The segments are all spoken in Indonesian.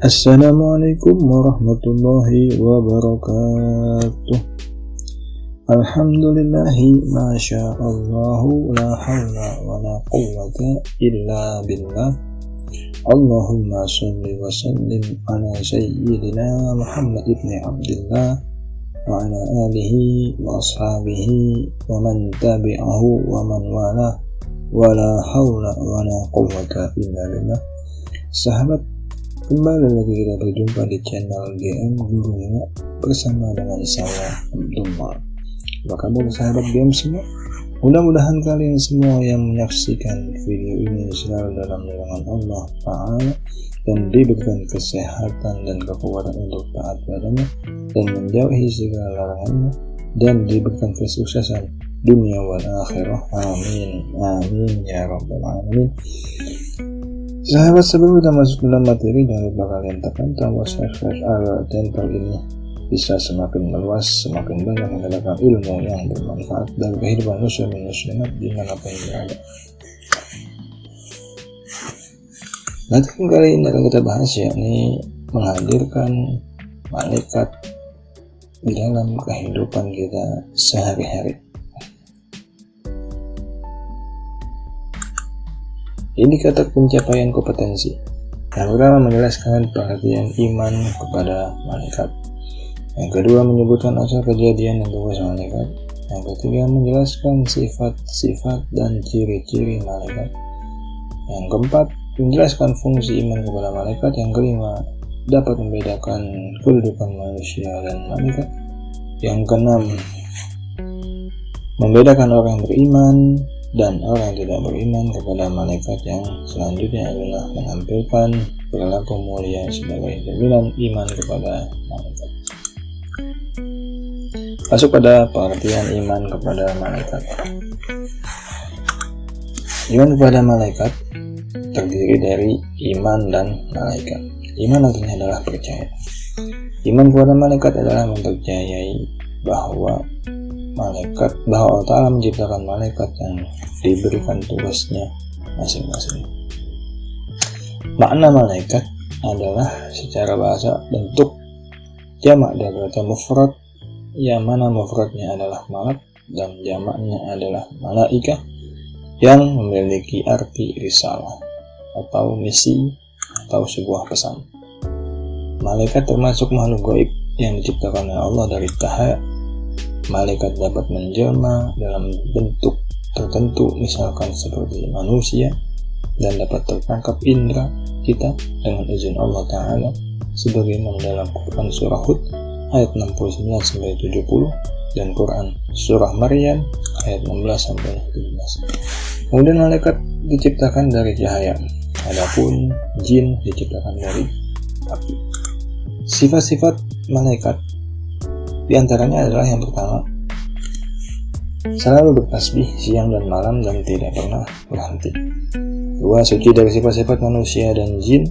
Assalamualaikum warahmatullahi wabarakatuh. Alhamdulillahi masya'allahu la hawla wa la quwwata illa billah. Allahumma salli wa sallim ala sayyidina Muhammad ibn Abdillah wa ala alihi wa ashabihi wa man tabi'ahu wa man wala wa la hawla wa la quwwata illa billah. Sahabat, kembali lagi kita berjumpa di channel GM Gurunya bersama dengan saya Abdullah. Apa kabar sahabat GM semua? Mudah-mudahan kalian semua yang menyaksikan video ini selalu dalam lindungan Allah Ta'ala dan diberikan kesehatan dan kekuatan untuk taat padanya dan menjauhi segala larangannya dan diberikan kesuksesan dunia wal akhirah. Amin. Amin ya rabbal alamin. Sahabat, sebelum kita masuk dalam materi, jangan lupa kalian tekan tombol subscribe agar channel ini bisa semakin meluas, semakin banyak mendapatkan ilmu yang bermanfaat dari kehidupan muslimin dimanapun berada. Materi kali ini akan kita bahas, yakni menghadirkan malaikat di dalam kehidupan kita sehari-hari. Indikator pencapaian kompetensi. Yang pertama, menjelaskan pengertian iman kepada malaikat. Yang kedua, menyebutkan asal kejadian dan tugas malaikat. Yang ketiga, menjelaskan sifat-sifat dan ciri-ciri malaikat. Yang keempat, menjelaskan fungsi iman kepada malaikat. Yang kelima, dapat membedakan kedudukan manusia dan malaikat. Yang keenam, membedakan orang yang beriman dan orang yang tidak beriman kepada malaikat. Yang selanjutnya adalah menampilkan perilaku mulia sebagai jaminan iman kepada malaikat. Masuk pada pengertian iman kepada malaikat. Iman kepada malaikat terdiri dari iman dan malaikat. Iman artinya adalah percaya. Iman kepada malaikat adalah mempercayai bahwa Allah Ta'ala menciptakan malaikat yang diberikan tugasnya masing-masing. Makna malaikat adalah secara bahasa bentuk jamak dari kata mufrad, yang mana mufradnya adalah malak dan jamaknya adalah malaikah, yang memiliki arti risalah atau misi atau sebuah pesan. Malaikat termasuk makhluk gaib yang diciptakan oleh Allah dari tahap. Malaikat dapat menjelma dalam bentuk tertentu, misalkan seperti manusia, dan dapat tertangkap indera kita dengan izin Allah Ta'ala, sebagaimana dalam Quran Surah Hud ayat 69-70 dan Quran Surah Maryam ayat 16-17. Kemudian malaikat diciptakan dari cahaya, adapun jin diciptakan dari api. Sifat-sifat malaikat di antaranya adalah yang pertama, selalu bertasbih siang dan malam dan tidak pernah berhenti. Dua, suci dari sifat-sifat manusia dan jin.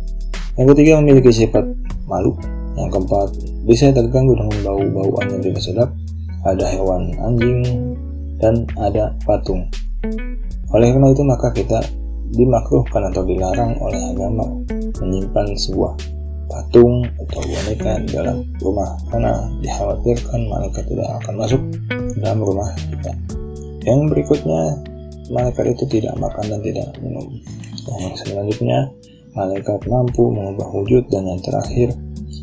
Yang ketiga, memiliki sifat malu. Yang keempat, bisa terganggu dengan bau-bauan yang tidak sedap. Ada hewan anjing dan ada patung. Oleh karena itu maka kita dimakruhkan atau dilarang oleh agama menyimpan sebuah patung atau boneka dalam rumah, karena dikhawatirkan malaikat tidak akan masuk dalam rumah kita. Yang berikutnya, malaikat itu tidak makan dan tidak minum. Yang selanjutnya, malaikat mampu mengubah wujud. Dan yang terakhir,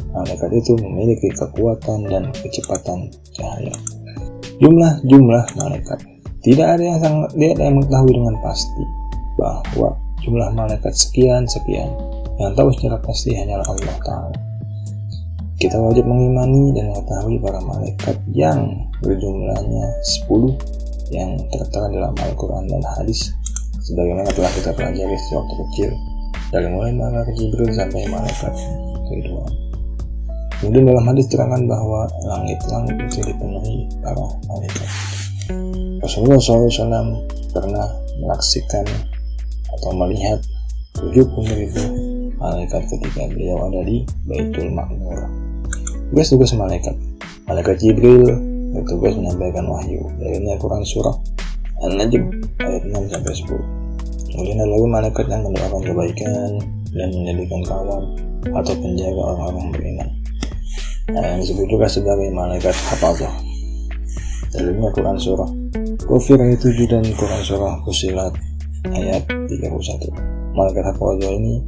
malaikat itu memiliki kekuatan dan kecepatan cahaya. Jumlah malaikat. Tidak ada yang mengetahui dengan pasti bahwa jumlah malaikat sekian. Yang tahu secara pasti hanyalah Allah Ta'ala. Kita wajib mengimani dan mengetahui para malaikat yang berjumlahnya 10 yang tertera dalam Al-Quran dan hadis, sebagaimana telah kita pelajari sewaktu kecil, dari mulai malaikat Jibril sampai malaikat Ridwan. Kemudian dalam hadis terangkan bahwa langit-langit itu dipenuhi para malaikat. Rasulullah SAW pernah menyaksikan atau melihat 70.000 malaikat ketika beliau ada di Baitul Ma'mur. Tugas-tugas malaikat. Malaikat Jibril bertugas menyampaikan wahyu. Dari Al-Quran Surah An-Najm ayat 6-10. Kemudian ada lagi malaikat yang mendoakan kebaikan dan menjadikan kawan atau penjaga orang-orang beriman. Yang disebut juga sebagai malaikat hafazah. Dalilnya Quran surah Ghafir ayat 7 dan Quran surah Fussilat ayat 31. Malaikat hafazah ini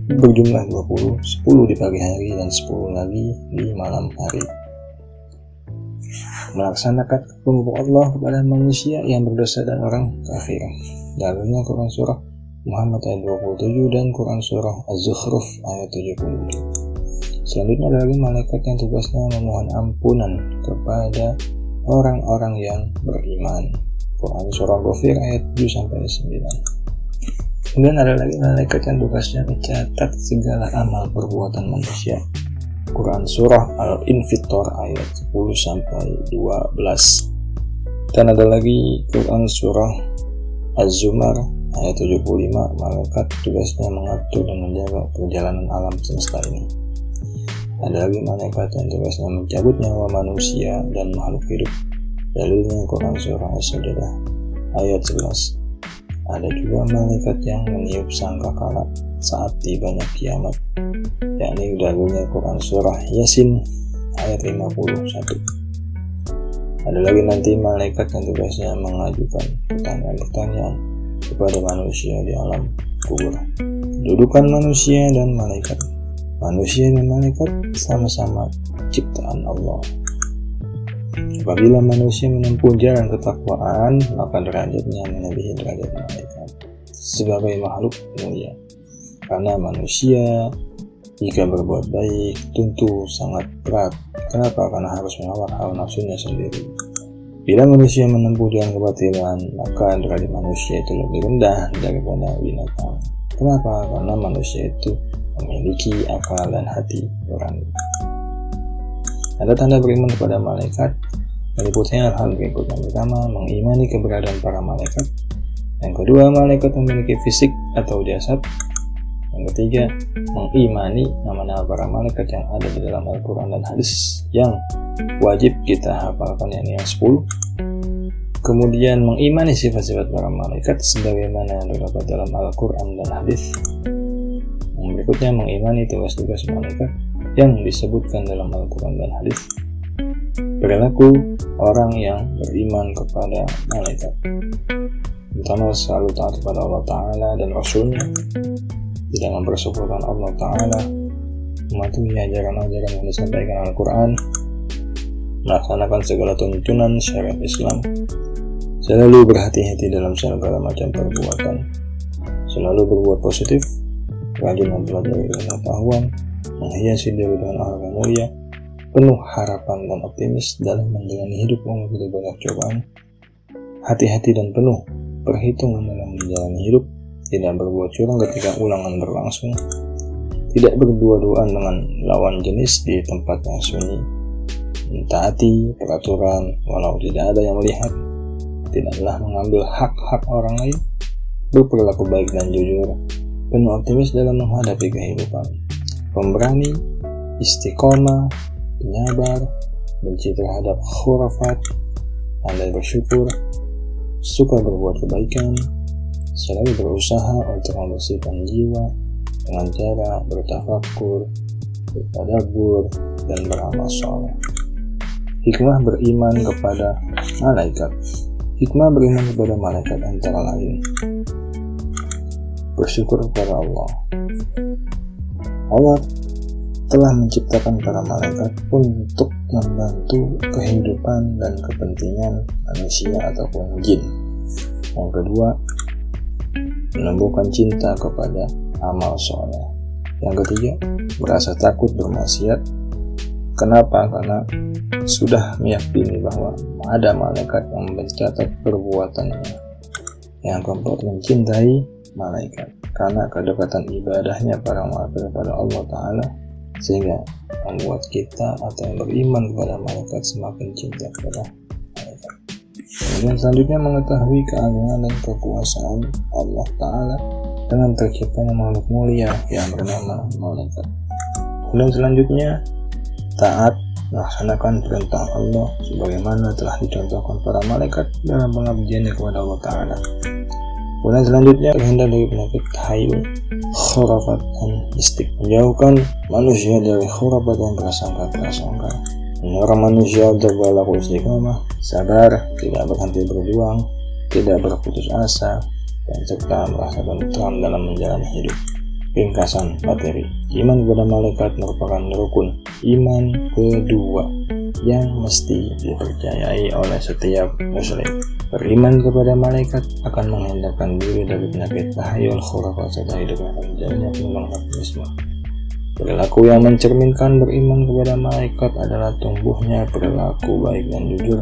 berjumlah 20, 10 di pagi hari dan 10 lagi di malam hari. Melaksanakan hukum Allah kepada manusia yang berdosa dan orang kafir. Dalilnya Quran surah Muhammad ayat 27 dan Quran surah Az-Zukhruf ayat 70. Selanjutnya ada lagi malaikat yang tugasnya memohon ampunan kepada orang-orang yang beriman. Quran surah Ghafir ayat 7-9. Kemudian ada lagi malaikat yang tugasnya mencatat segala amal perbuatan manusia. Quran surah Al-Infitor ayat 10-12. Dan ada lagi Quran surah Az-Zumar ayat 75. Malaikat tugasnya mengatur dan menjaga perjalanan alam semesta ini. Ada lagi malaikat yang tugasnya mencabut nyawa manusia dan makhluk hidup. Dalilnya Quran surah As-Sajdah ayat 11. Ada juga malaikat yang meniup sangkakala saat tibanya kiamat, yakni dalilnya Quran surah Yasin ayat 51. Ada lagi nanti malaikat yang tugasnya mengajukan pertanyaan-pertanyaan kepada manusia di alam kubur. Dudukan manusia dan malaikat. Manusia dan malaikat sama-sama ciptaan Allah. Apabila manusia menempuh jalan ketakwaan, maka derajatnya melebihi derajat malaikat sebagai makhluk mulia. Karena manusia jika berbuat baik tentu sangat berat. Kenapa? Karena harus melawan hawa nafsunya sendiri. Bila manusia menempuh jalan kebatilan, maka derajat manusia itu lebih rendah daripada binatang. Kenapa? Karena manusia itu memiliki akal dan hati nurani. Tanda-tanda beriman kepada malaikat meliputnya hal berikut. Yang pertama, mengimani keberadaan para malaikat. Yang kedua, malaikat memiliki fisik atau jasad. Yang ketiga, mengimani nama-nama para malaikat yang ada di dalam Al-Quran dan hadis yang wajib kita hafalkan, yakni yang 10. Kemudian mengimani sifat-sifat para malaikat sebagaimana yang terdapat dalam Al-Quran dan hadis. Yang berikutnya, mengimani tugas-tugas malaikat yang disebutkan dalam Al-Quran dan hadis. Perilaku orang yang beriman kepada malaikat, pertama, selalu taat kepada Allah Ta'ala dan Rasulnya, tidak mempersekutukan Allah Ta'ala, mematuhi ajaran-ajaran yang disampaikan Al-Quran, melaksanakan segala tuntunan syariat Islam, selalu berhati-hati dalam segala macam perbuatan, selalu berbuat positif, rajin mempelajari pengetahuan, menghiasi diri dengan akhlak yang mulia, penuh harapan dan optimis dalam menjalani hidup menghadapi banyak cobaan, hati-hati dan penuh perhitungan dalam menjalani hidup, tidak berbuat curang ketika ulangan berlangsung, tidak berdua-duaan dengan lawan jenis di tempat yang sunyi, mentaati peraturan walau tidak ada yang melihat, tidaklah mengambil hak-hak orang lain, berperilaku baik dan jujur, penuh optimis dalam menghadapi kehidupan, pemberani, istiqomah, penyabar, benci terhadap khurafat, pandai bersyukur, suka berbuat kebaikan, selalu berusaha untuk membersihkan jiwa dengan cara bertafakur, bertadabbur, dan beramal saleh. Hikmah beriman kepada malaikat. Hikmah beriman kepada malaikat antara lain: bersyukur kepada Allah. Allah telah menciptakan para malaikat untuk membantu kehidupan dan kepentingan manusia ataupun jin. Yang kedua, menumbuhkan cinta kepada amal soleh. Yang ketiga, merasa takut bermaksiat. Kenapa? Karena sudah meyakini bahwa ada malaikat yang mencatat perbuatannya. Yang keempat, mencintai malaikat karena kedekatan ibadahnya para malaikat kepada Allah Ta'ala, sehingga membuat kita atau yang beriman kepada malaikat semakin cinta kepada malaikat. Kemudian selanjutnya, mengetahui keagungan dan kekuasaan Allah Ta'ala dengan terciptanya makhluk mulia yang bernama malaikat. Kemudian selanjutnya, taat melaksanakan perintah Allah sebagaimana telah dicontohkan para malaikat dalam pengabdiannya kepada Allah Ta'ala. Kemudian selanjutnya terhindar dari penyakit tahayul, khurafat, dan mistik. Menjauhkan manusia dari khurafat dan prasangka-prasangka. Menyuruh manusia untuk berlaku istiqomah, sabar, tidak berhenti berjuang, tidak berputus asa, dan serta merasa tentram dalam menjalani hidup. Ringkasan materi: iman kepada malaikat merupakan rukun iman kedua yang mesti dipercayai oleh setiap muslim. Beriman kepada malaikat akan menghindarkan diri dari penyakit tahayul, khurafat, serta hidup yang akan menjadinya penyumbang optimisme. Perilaku yang mencerminkan beriman kepada malaikat adalah tumbuhnya perilaku baik dan jujur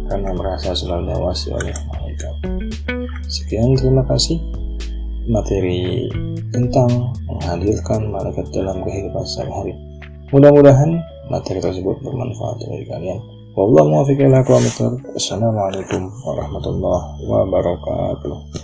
karena merasa selalu diawasi oleh malaikat. Sekian, terima kasih. Materi tentang menghadirkan malaikat dalam kehidupan sehari-hari. Mudah-mudahan materi tersebut bermanfaat bagi kalian. Wallahu muwaffiq ila aqwamit thoriq. Assalamualaikum warahmatullahi wabarakatuh.